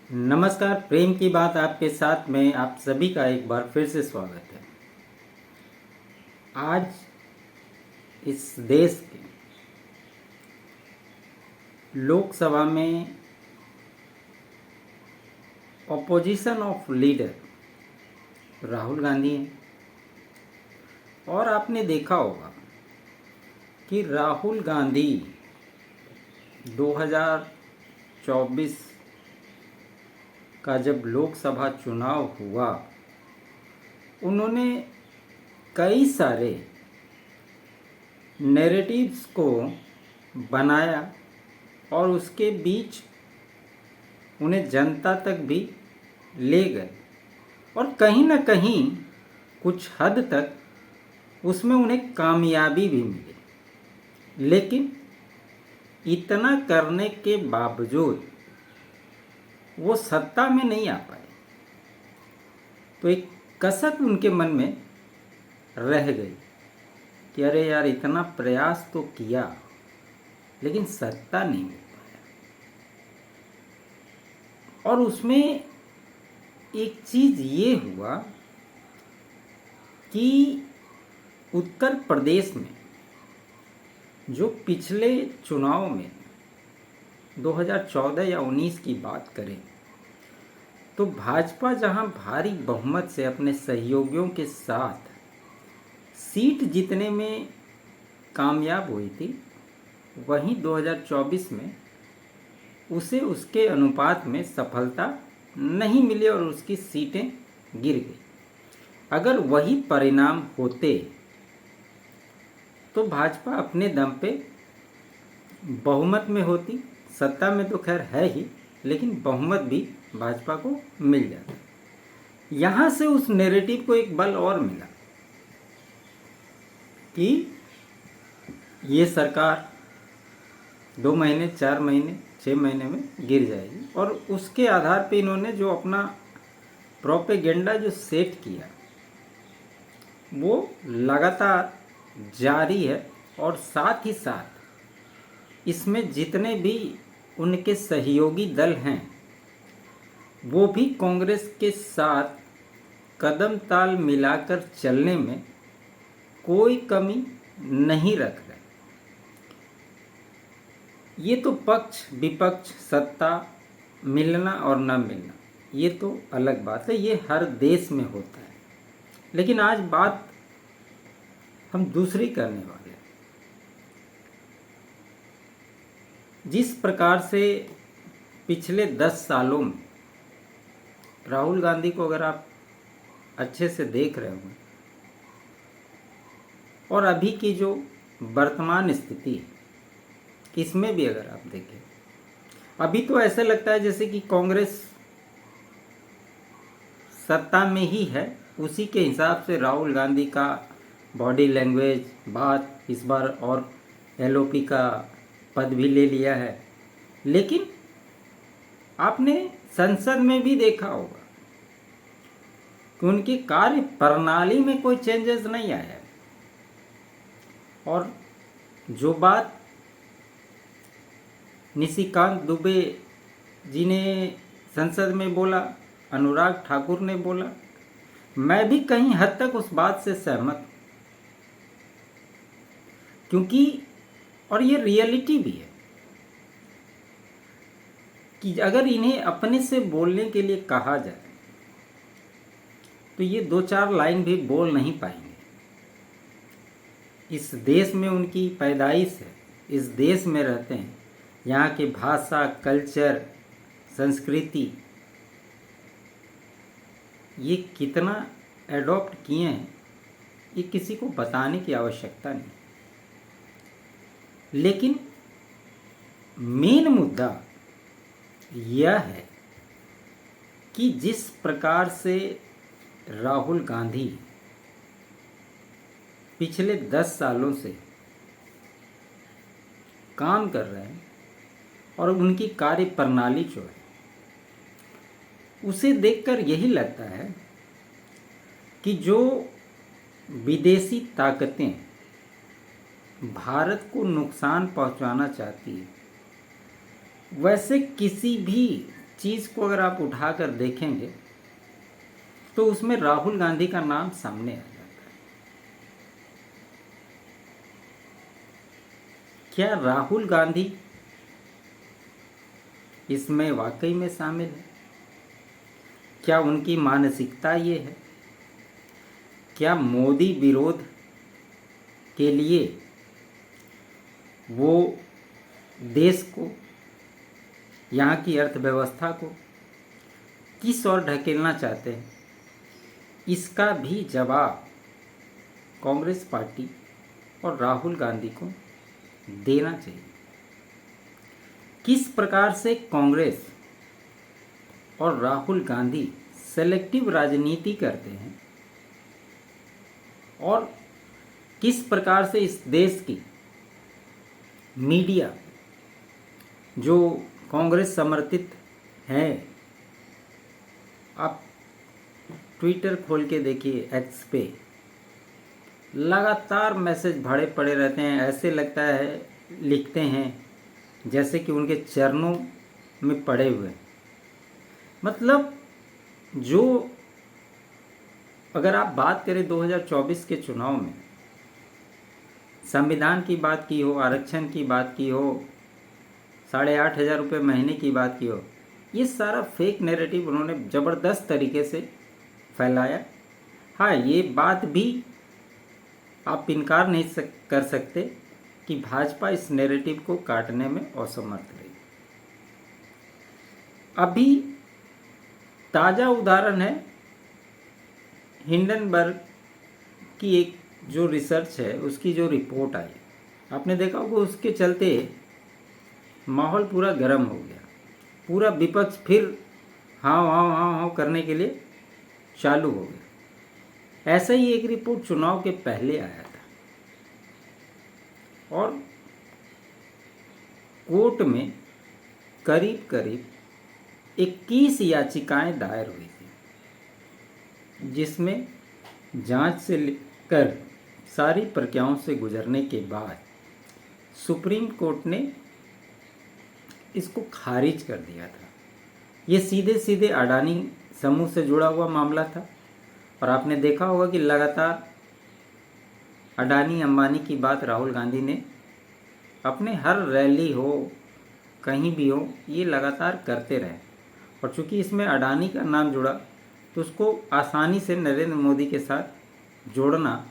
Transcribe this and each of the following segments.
नमस्कार। प्रेम की बात आपके साथ में आप सभी का एक बार फिर से स्वागत है। आज इस देश के लोकसभा में opposition of leader Rahul Gandhi हैं और आपने देखा होगा कि राहुल गांधी 2024 का जब लोकसभा चुनाव हुआ, उन्होंने कई सारे नैरेटिव्स को बनाया और उसके बीच उन्हें जनता तक भी ले गए और कहीं ना कहीं कुछ हद तक उसमें उन्हें कामयाबी भी मिली। लेकिन इतना करने के बावजूद वो सत्ता में नहीं आ पाए, तो एक कसक उनके मन में रह गई कि अरे यार, इतना प्रयास तो किया लेकिन सत्ता नहीं मिल पाया। और उसमें एक चीज़ ये हुआ कि उत्तर प्रदेश में जो पिछले चुनाव में 2014 या 19 की बात करें तो भाजपा जहां भारी बहुमत से अपने सहयोगियों के साथ सीट जीतने में कामयाब हुई थी, वहीं 2024 में उसे उसके अनुपात में सफलता नहीं मिली और उसकी सीटें गिर गई। अगर वही परिणाम होते तो भाजपा अपने दम पे बहुमत में होती। सत्ता में तो खैर है ही, लेकिन बहुमत भी भाजपा को मिल जाता। यहाँ से उस नैरेटिव को एक बल और मिला कि ये सरकार 2 महीने, 4 महीने, 6 महीने में गिर जाएगी। और उसके आधार पे इन्होंने जो अपना प्रोपेगेंडा जो सेट किया वो लगातार जारी है। और साथ ही साथ इसमें जितने भी उनके सहयोगी दल हैं वो भी कांग्रेस के साथ कदम ताल मिलाकर चलने में कोई कमी नहीं रख रहे। ये तो पक्ष विपक्ष, सत्ता मिलना और न मिलना, ये तो अलग बात है, ये हर देश में होता है। लेकिन आज बात हम दूसरी करने वाले हैं। जिस प्रकार से पिछले 10 सालों में राहुल गांधी को अगर आप अच्छे से देख रहे होंगे और अभी की जो वर्तमान स्थिति है, इसमें भी अगर आप देखें, अभी तो ऐसा लगता है जैसे कि कांग्रेस सत्ता में ही है। उसी के हिसाब से राहुल गांधी का बॉडी लैंग्वेज, बात, इस बार और एलओपी का पद भी ले लिया है। लेकिन आपने संसद में भी देखा होगा कि उनकी कार्य प्रणाली में कोई चेंजेस नहीं आया है। और जो बात निशिकांत दुबे जी ने संसद में बोला, अनुराग ठाकुर ने बोला, मैं भी कहीं हद तक उस बात से सहमत हूं। क्योंकि और ये रियलिटी भी है कि अगर इन्हें अपने से बोलने के लिए कहा जाए तो ये 2-4 लाइन भी बोल नहीं पाएंगे। इस देश में उनकी पैदाइश है, इस देश में रहते हैं, यहाँ की भाषा, कल्चर, संस्कृति ये कितना एडॉप्ट किए हैं, ये किसी को बताने की आवश्यकता नहीं। लेकिन मेन मुद्दा यह है कि जिस प्रकार से राहुल गांधी पिछले 10 सालों से काम कर रहे हैं और उनकी कार्य प्रणाली जो है, उसे देखकर यही लगता है कि जो विदेशी ताकतें भारत को नुकसान पहुंचाना चाहती है, वैसे किसी भी चीज़ को अगर आप उठाकर देखेंगे तो उसमें राहुल गांधी का नाम सामने आ जाता है। क्या राहुल गांधी इसमें वाकई में शामिल है? क्या उनकी मानसिकता ये है? क्या मोदी विरोध के लिए वो देश को, यहाँ की अर्थव्यवस्था को किस ओर ढकेलना चाहते हैं? इसका भी जवाब कांग्रेस पार्टी और राहुल गांधी को देना चाहिए। किस प्रकार से कांग्रेस और राहुल गांधी सेलेक्टिव राजनीति करते हैं और किस प्रकार से इस देश की मीडिया जो कांग्रेस समर्थित है, आप ट्विटर खोल के देखिए, एक्स पे लगातार मैसेज भरे पड़े रहते हैं। ऐसे लगता है लिखते हैं जैसे कि उनके चरणों में पड़े हुए। मतलब जो, अगर आप बात करें 2024 के चुनाव में संविधान की बात की हो, आरक्षण की बात की हो, 8,500 रुपये महीने की बात की हो, ये सारा फेक नैरेटिव उन्होंने ज़बरदस्त तरीके से फैलाया। हाँ, ये बात भी आप इनकार नहीं कर सकते कि भाजपा इस नैरेटिव को काटने में असमर्थ रही। अभी ताज़ा उदाहरण है हिंडनबर्ग की एक जो रिसर्च है, उसकी जो रिपोर्ट आई, आपने देखा होगा, उसके चलते माहौल पूरा गर्म हो गया। पूरा विपक्ष फिर हाँ हाँ हाँ हाँ करने के लिए चालू हो गया। ऐसा ही एक रिपोर्ट चुनाव के पहले आया था और कोर्ट में करीब करीब 21 याचिकाएं दायर हुई थी, जिसमें जांच से लेकर सारी प्रक्रियाओं से गुजरने के बाद सुप्रीम कोर्ट ने इसको खारिज कर दिया था। ये सीधे सीधे अडानी समूह से जुड़ा हुआ मामला था और आपने देखा होगा कि लगातार अडानी अंबानी की बात राहुल गांधी ने अपने हर रैली हो, कहीं भी हो, ये लगातार करते रहे। और चूंकि इसमें अडानी का नाम जुड़ा तो उसको आसानी से नरेंद्र मोदी के साथ जोड़ना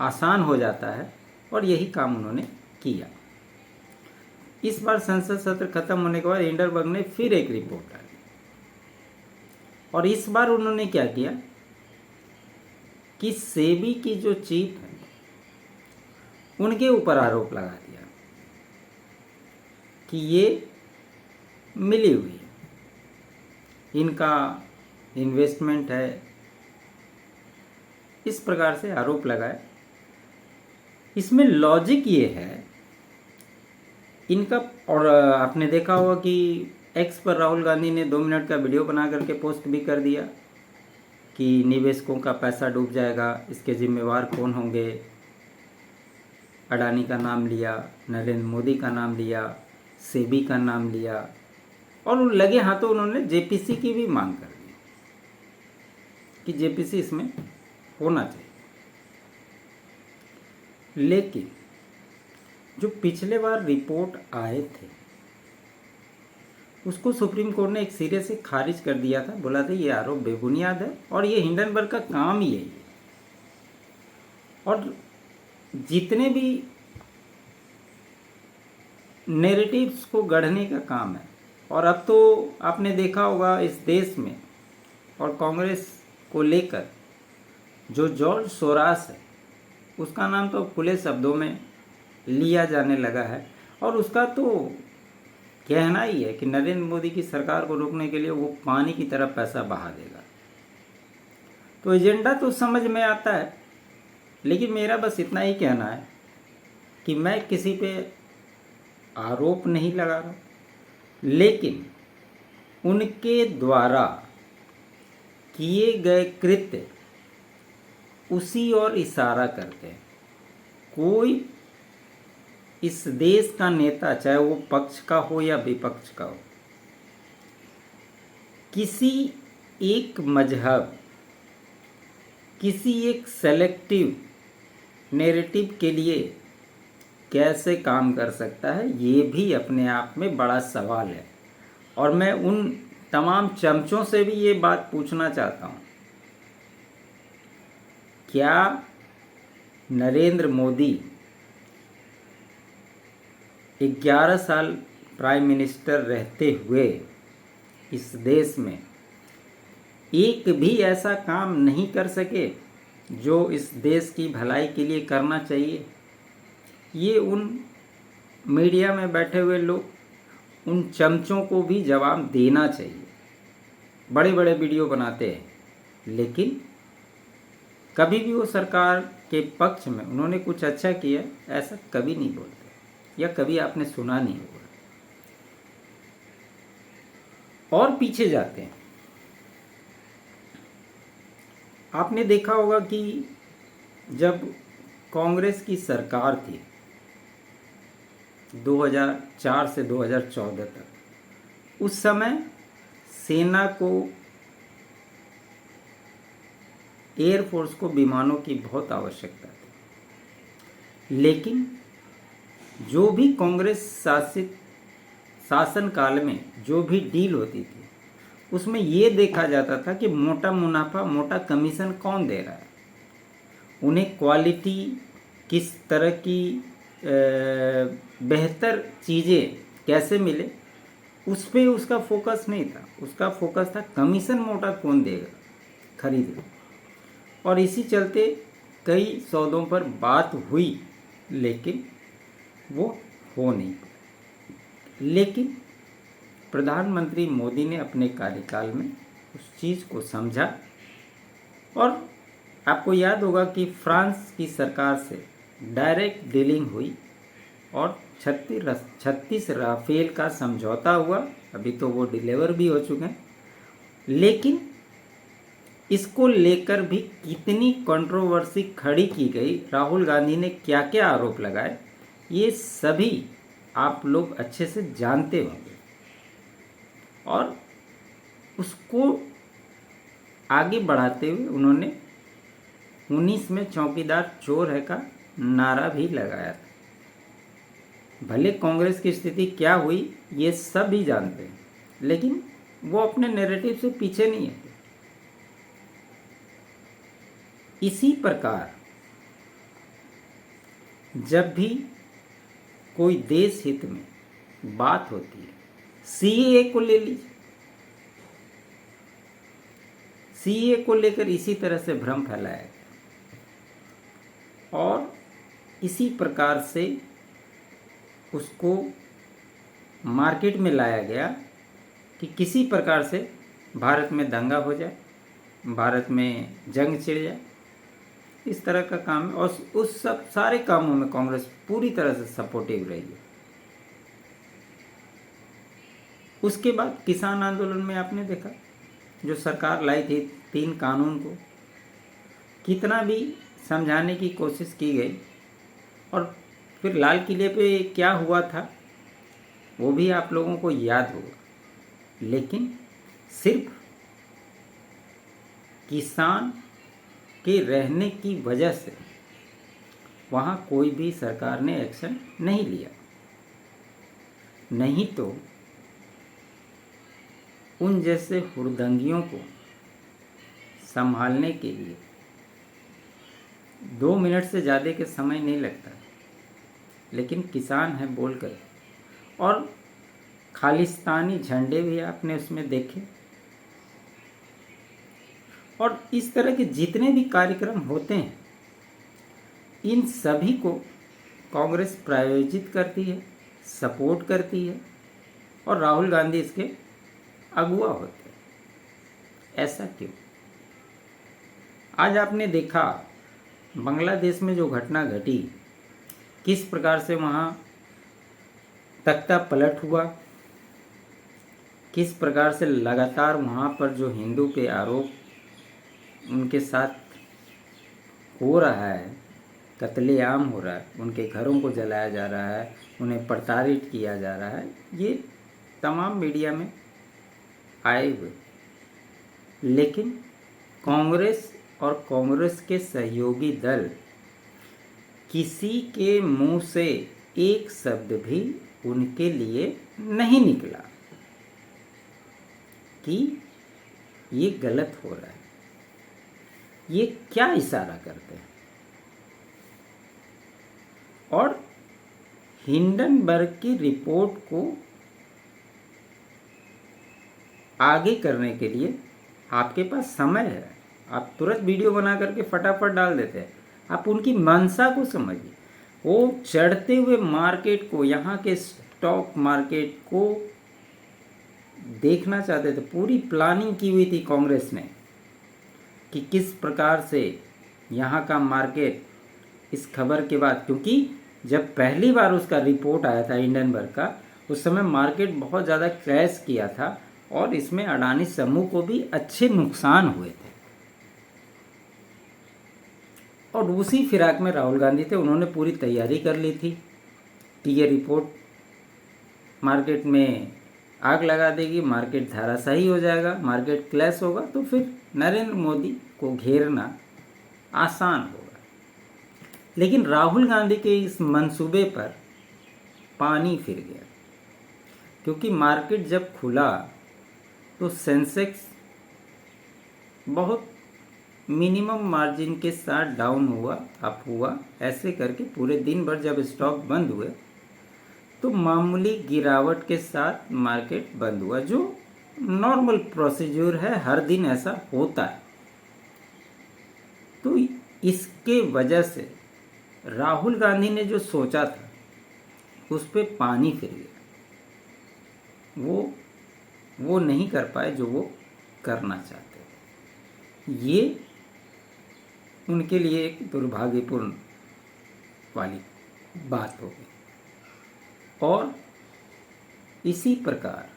आसान हो जाता है और यही काम उन्होंने किया। इस बार संसद सत्र खत्म होने के बाद हिंडनबर्ग ने फिर एक रिपोर्ट डाली और इस बार उन्होंने क्या किया कि सेबी की जो चीफ है उनके ऊपर आरोप लगा दिया कि ये मिली हुई है, इनका इन्वेस्टमेंट है, इस प्रकार से आरोप लगाए। इसमें लॉजिक ये है इनका, और आपने देखा होगा कि एक्स पर राहुल गांधी ने 2 मिनट का वीडियो बना करके पोस्ट भी कर दिया कि निवेशकों का पैसा डूब जाएगा, इसके जिम्मेवार कौन होंगे। अडानी का नाम लिया, नरेंद्र मोदी का नाम लिया, सेबी का नाम लिया और लगे हाथों उन्होंने जेपीसी की भी मांग कर दी कि जेपीसी इसमें होना चाहिए। लेकिन जो पिछले बार रिपोर्ट आए थे उसको सुप्रीम कोर्ट ने एक सिरे से खारिज कर दिया था। बोला था ये आरोप बेबुनियाद है और ये हिंडनबर्ग का काम ही है। और जितने भी नैरेटिव्स को गढ़ने का काम है, और अब तो आपने देखा होगा इस देश में और कांग्रेस को लेकर जो जॉर्ज सोरास है उसका नाम तो खुले शब्दों में लिया जाने लगा है और उसका तो कहना ही है कि नरेंद्र मोदी की सरकार को रोकने के लिए वो पानी की तरह पैसा बहा देगा। तो एजेंडा तो समझ में आता है, लेकिन मेरा बस इतना ही कहना है कि मैं किसी पे आरोप नहीं लगा रहा, लेकिन उनके द्वारा किए गए कृत्य उसी ओर इशारा करते हैं। कोई इस देश का नेता, चाहे वो पक्ष का हो या विपक्ष का हो, किसी एक मजहब, किसी एक सेलेक्टिव नैरेटिव के लिए कैसे काम कर सकता है, ये भी अपने आप में बड़ा सवाल है। और मैं उन तमाम चमचों से भी ये बात पूछना चाहता हूँ, क्या नरेंद्र मोदी 11 साल प्राइम मिनिस्टर रहते हुए इस देश में एक भी ऐसा काम नहीं कर सके जो इस देश की भलाई के लिए करना चाहिए? ये उन मीडिया में बैठे हुए लोग, उन चमचों को भी जवाब देना चाहिए। बड़े बड़े वीडियो बनाते हैं, लेकिन कभी भी वो सरकार के पक्ष में उन्होंने कुछ अच्छा किया ऐसा कभी नहीं बोलते, या कभी आपने सुना नहीं होगा। और पीछे जाते हैं, आपने देखा होगा कि जब कांग्रेस की सरकार थी 2004 से 2014 तक, उस समय सेना को, एयरफोर्स को विमानों की बहुत आवश्यकता थी। लेकिन जो भी कांग्रेस शासित शासन काल में जो भी डील होती थी, उसमें ये देखा जाता था कि मोटा मुनाफा, मोटा कमीशन कौन दे रहा है, उन्हें क्वालिटी, किस तरह की बेहतर चीज़ें कैसे मिले, उस पर उसका फोकस नहीं था। उसका फोकस था कमीशन मोटा कौन देगा, खरीदेगा। और इसी चलते कई सौदों पर बात हुई, लेकिन वो हो नहीं पाया। लेकिन प्रधानमंत्री मोदी ने अपने कार्यकाल में उस चीज़ को समझा, और आपको याद होगा कि फ्रांस की सरकार से डायरेक्ट डीलिंग हुई और 36 राफेल का समझौता हुआ। अभी तो वो डिलीवर भी हो चुके हैं, लेकिन इसको लेकर भी कितनी कंट्रोवर्सी खड़ी की गई, राहुल गांधी ने क्या क्या आरोप लगाए, ये सभी आप लोग अच्छे से जानते होंगे। और उसको आगे बढ़ाते हुए उन्होंने 19 में चौकीदार चोर है का नारा भी लगाया था। भले कांग्रेस की स्थिति क्या हुई ये सब ही जानते हैं, लेकिन वो अपने नैरेटिव से पीछे नहीं है। इसी प्रकार जब भी कोई देश हित में बात होती है, सीएए को ले लीजिए, सीएए को लेकर इसी तरह से भ्रम फैलाया गया और इसी प्रकार से उसको मार्केट में लाया गया कि किसी प्रकार से भारत में दंगा हो जाए, भारत में जंग छिड़ जाए, इस तरह का काम है। और उस सब सारे कामों में कांग्रेस पूरी तरह से सपोर्टिव रही है। उसके बाद किसान आंदोलन में आपने देखा, जो सरकार लाई थी 3 कानून को, कितना भी समझाने की कोशिश की गई, और फिर लाल किले पे क्या हुआ था वो भी आप लोगों को याद होगा। लेकिन सिर्फ किसान के रहने की वजह से वहाँ कोई भी सरकार ने एक्शन नहीं लिया, नहीं तो उन जैसे हुड़दंगियों को संभालने के लिए 2 मिनट से ज़्यादा के समय नहीं लगता। लेकिन किसान है बोलकर, और खालिस्तानी झंडे भी आपने उसमें देखे, और इस तरह के जितने भी कार्यक्रम होते हैं इन सभी को कांग्रेस प्रायोजित करती है, सपोर्ट करती है, और राहुल गांधी इसके अगुवा होते हैं। ऐसा क्यों? आज आपने देखा बांग्लादेश में जो घटना घटी, किस प्रकार से वहाँ तख्ता पलट हुआ, किस प्रकार से लगातार वहाँ पर जो हिंदू पे आरोप उनके साथ हो रहा है, कत्लेआम हो रहा है, उनके घरों को जलाया जा रहा है, उन्हें प्रताड़ित किया जा रहा है, ये तमाम मीडिया में आए हुए लेकिन कांग्रेस और कांग्रेस के सहयोगी दल किसी के मुंह से एक शब्द भी उनके लिए नहीं निकला कि ये गलत हो रहा है, ये क्या इशारा करते हैं। और हिंडनबर्ग की रिपोर्ट को आगे करने के लिए आपके पास समय है, आप तुरंत वीडियो बना करके फटाफट डाल देते हैं। आप उनकी मंशा को समझिए। वो चढ़ते हुए मार्केट को, यहाँ के स्टॉक मार्केट को देखना चाहते थे। पूरी प्लानिंग की हुई थी कांग्रेस ने कि किस प्रकार से यहाँ का मार्केट इस खबर के बाद, क्योंकि जब पहली बार उसका रिपोर्ट आया था हिंडनबर्ग का, उस समय मार्केट बहुत ज़्यादा क्रैश किया था और इसमें अडानी समूह को भी अच्छे नुकसान हुए थे। और उसी फिराक में राहुल गांधी थे। उन्होंने पूरी तैयारी कर ली थी कि ये रिपोर्ट मार्केट में आग लगा देगी, मार्केट धराशायी हो जाएगा, मार्केट क्लैश होगा, तो फिर नरेंद्र मोदी को घेरना आसान होगा। लेकिन राहुल गांधी के इस मंसूबे पर पानी फिर गया, क्योंकि मार्केट जब खुला तो सेंसेक्स बहुत मिनिमम मार्जिन के साथ डाउन हुआ, अप हुआ। ऐसे करके पूरे दिन भर जब स्टॉक बंद हुए तो मामूली गिरावट के साथ मार्केट बंद हुआ, जो नॉर्मल प्रोसीजर है, हर दिन ऐसा होता है। तो इसके वजह से राहुल गांधी ने जो सोचा था उस पर पानी फिर गया। वो नहीं कर पाए जो वो करना चाहते थे। ये उनके लिए एक दुर्भाग्यपूर्ण वाली बात हो गई। और इसी प्रकार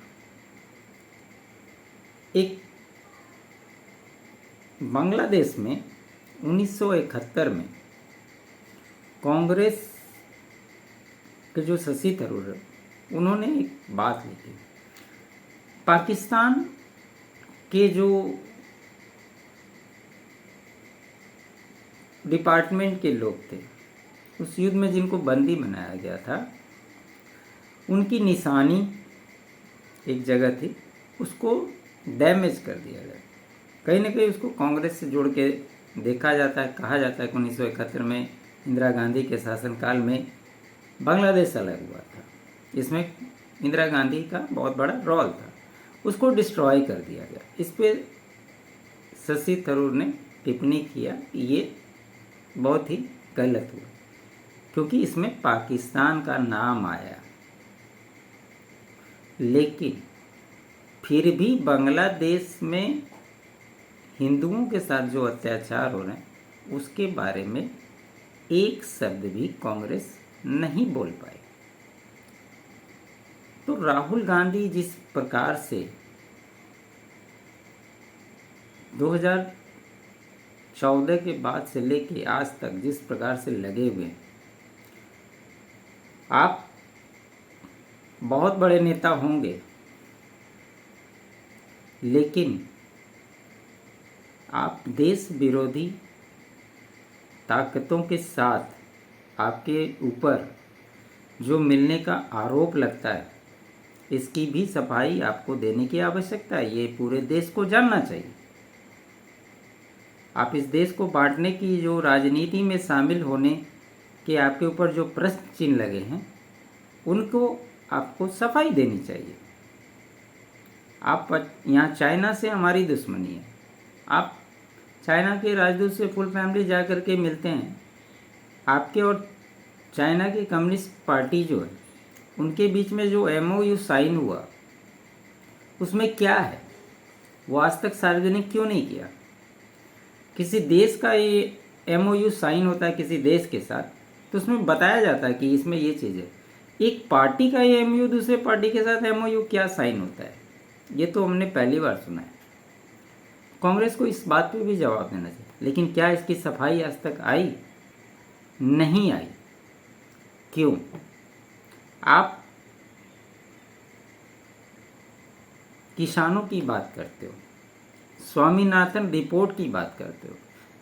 एक बांग्लादेश में 1971 में कांग्रेस के जो शशि थरूर है, उन्होंने एक बात लिखी। पाकिस्तान के जो डिपार्टमेंट के लोग थे, उस युद्ध में जिनको बंदी बनाया गया था, उनकी निशानी एक जगह थी, उसको डैमेज कर दिया गया। कहीं ना कहीं उसको कांग्रेस से जोड़ के देखा जाता है। कहा जाता है कि 1971 में इंदिरा गांधी के शासनकाल में बांग्लादेश अलग हुआ था, इसमें इंदिरा गांधी का बहुत बड़ा रोल था। उसको डिस्ट्रॉय कर दिया गया। इस पर शशि थरूर ने टिप्पणी किया कि ये बहुत ही गलत हुआ, क्योंकि इसमें पाकिस्तान का नाम आया। लेकिन फिर भी बांग्लादेश में हिंदुओं के साथ जो अत्याचार हो रहे हैं उसके बारे में एक शब्द भी कांग्रेस नहीं बोल पाई। तो राहुल गांधी जिस प्रकार से 2014 के बाद से लेके आज तक जिस प्रकार से लगे हुए, आप बहुत बड़े नेता होंगे, लेकिन आप देश विरोधी ताकतों के साथ आपके ऊपर जो मिलने का आरोप लगता है, इसकी भी सफाई आपको देने की आवश्यकता है। ये पूरे देश को जानना चाहिए। आप इस देश को बांटने की जो राजनीति में शामिल होने के आपके ऊपर जो प्रश्न चिन्ह लगे हैं, उनको आपको सफाई देनी चाहिए। आप यहाँ चाइना से हमारी दुश्मनी है, आप चाइना के राजदूत से फुल फैमिली जा कर के मिलते हैं। आपके और चाइना की कम्युनिस्ट पार्टी जो है, उनके बीच में जो MOU साइन हुआ, उसमें क्या है, वो आज तक सार्वजनिक क्यों नहीं किया? किसी देश का ये MOU साइन होता है किसी देश के साथ, तो उसमें बताया जाता है कि इसमें ये चीज़ है। एक पार्टी का ये MOU दूसरे पार्टी के साथ MOU क्या साइन होता है, ये तो हमने पहली बार सुना है। कांग्रेस को इस बात पे भी जवाब देना चाहिए। लेकिन क्या इसकी सफाई आज तक आई? नहीं आई। क्यों? आप किसानों की बात करते हो, स्वामीनाथन रिपोर्ट की बात करते हो।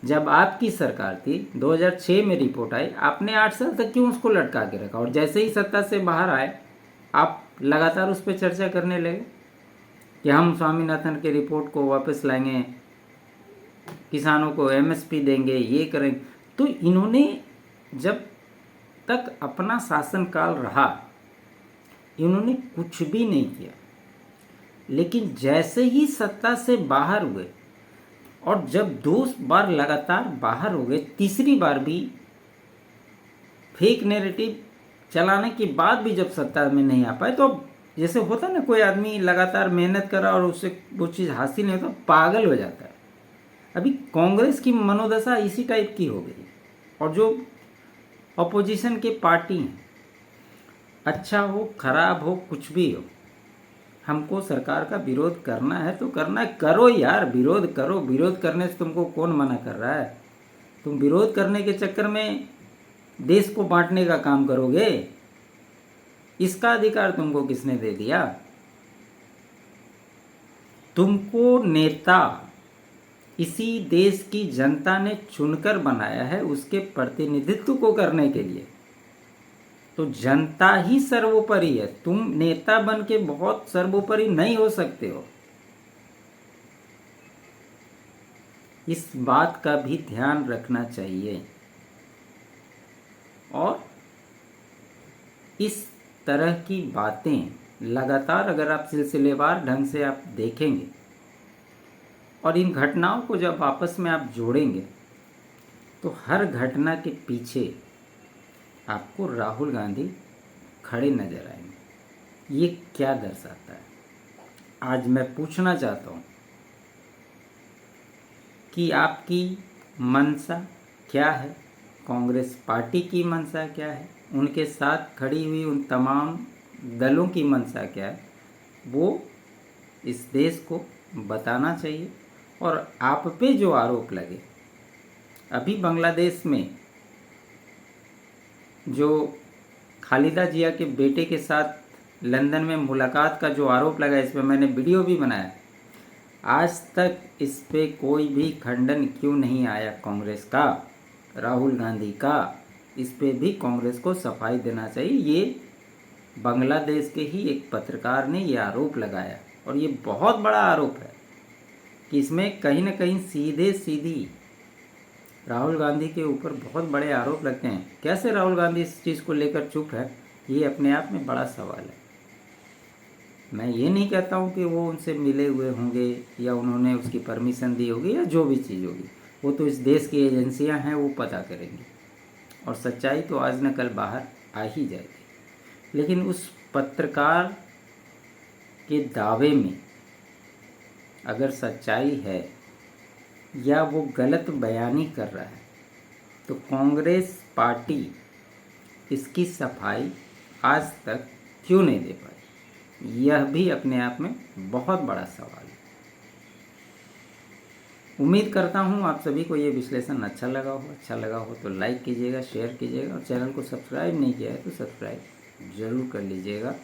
जब आपकी सरकार थी 2006 में रिपोर्ट आई, आपने 8 साल तक क्यों उसको लटका के रखा, और जैसे ही सत्ता से बाहर आए आप लगातार उस पर चर्चा करने लगे कि हम स्वामीनाथन के रिपोर्ट को वापस लाएंगे, किसानों को एमएसपी देंगे, ये करेंगे। तो इन्होंने जब तक अपना शासनकाल रहा इन्होंने कुछ भी नहीं किया, लेकिन जैसे ही सत्ता से बाहर हुए और जब 2 बार लगातार बाहर हो गए, तीसरी बार भी फेक नैरेटिव चलाने के बाद भी जब सत्ता में नहीं आ पाए, तो जैसे होता ना, कोई आदमी लगातार मेहनत करा और उससे वो चीज़ हासिल नहीं होता, पागल हो जाता है। अभी कांग्रेस की मनोदशा इसी टाइप की हो गई। और जो अपोजिशन के पार्टी हैं, अच्छा हो खराब हो कुछ भी हो, हमको सरकार का विरोध करना है तो करना है, करो यार, विरोध करो। विरोध करने से तुमको कौन मना कर रहा है? तुम विरोध करने के चक्कर में देश को बांटने का काम करोगे? इसका अधिकार तुमको किसने दे दिया? तुमको नेता इसी देश की जनता ने चुनकर बनाया है उसके प्रतिनिधित्व को करने के लिए। तो जनता ही सर्वोपरि है। तुम नेता बन के बहुत सर्वोपरि नहीं हो सकते हो। इस बात का भी ध्यान रखना चाहिए। और इस तरह की बातें लगातार अगर आप सिलसिलेवार ढंग से आप देखेंगे और इन घटनाओं को जब आपस में आप जोड़ेंगे तो हर घटना के पीछे आपको राहुल गांधी खड़े नजर आएंगे। ये क्या दर्शाता है? आज मैं पूछना चाहता हूँ कि आपकी मंशा क्या है, कांग्रेस पार्टी की मंशा क्या है, उनके साथ खड़ी हुई उन तमाम दलों की मंशा क्या है, वो इस देश को बताना चाहिए। और आप पे जो आरोप लगे, अभी बांग्लादेश में जो खालिदा जिया के बेटे के साथ लंदन में मुलाकात का जो आरोप लगा, इस पर मैंने वीडियो भी बनाया। आज तक इस पे कोई भी खंडन क्यों नहीं आया कांग्रेस का, राहुल गांधी का? इस पे भी कांग्रेस को सफाई देना चाहिए। ये बांग्लादेश के ही एक पत्रकार ने ये आरोप लगाया और ये बहुत बड़ा आरोप है कि इसमें कहीं ना कहीं सीधे सीधी राहुल गांधी के ऊपर बहुत बड़े आरोप लगते हैं। कैसे राहुल गांधी इस चीज़ को लेकर चुप है, ये अपने आप में बड़ा सवाल है। मैं ये नहीं कहता हूँ कि वो उनसे मिले हुए होंगे या उन्होंने उसकी परमिशन दी होगी या जो भी चीज़ होगी, वो तो इस देश की एजेंसियां हैं, वो पता करेंगी और सच्चाई तो आज न कल बाहर आ ही जाएगी। लेकिन उस पत्रकार के दावे में अगर सच्चाई है या वो गलत बयानी कर रहा है तो कांग्रेस पार्टी इसकी सफाई आज तक क्यों नहीं दे पाई? यह भी अपने आप में बहुत बड़ा सवाल है। उम्मीद करता हूँ आप सभी को ये विश्लेषण अच्छा लगा हो। अच्छा लगा हो तो लाइक कीजिएगा, शेयर कीजिएगा और चैनल को सब्सक्राइब नहीं किया है तो सब्सक्राइब ज़रूर कर लीजिएगा।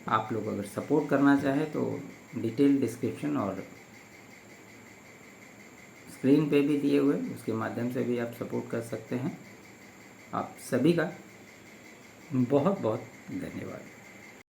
आप लोग अगर सपोर्ट करना चाहें तो डिटेल डिस्क्रिप्शन और स्क्रीन पे भी दिए हुए, उसके माध्यम से भी आप सपोर्ट कर सकते हैं। आप सभी का बहुत बहुत धन्यवाद।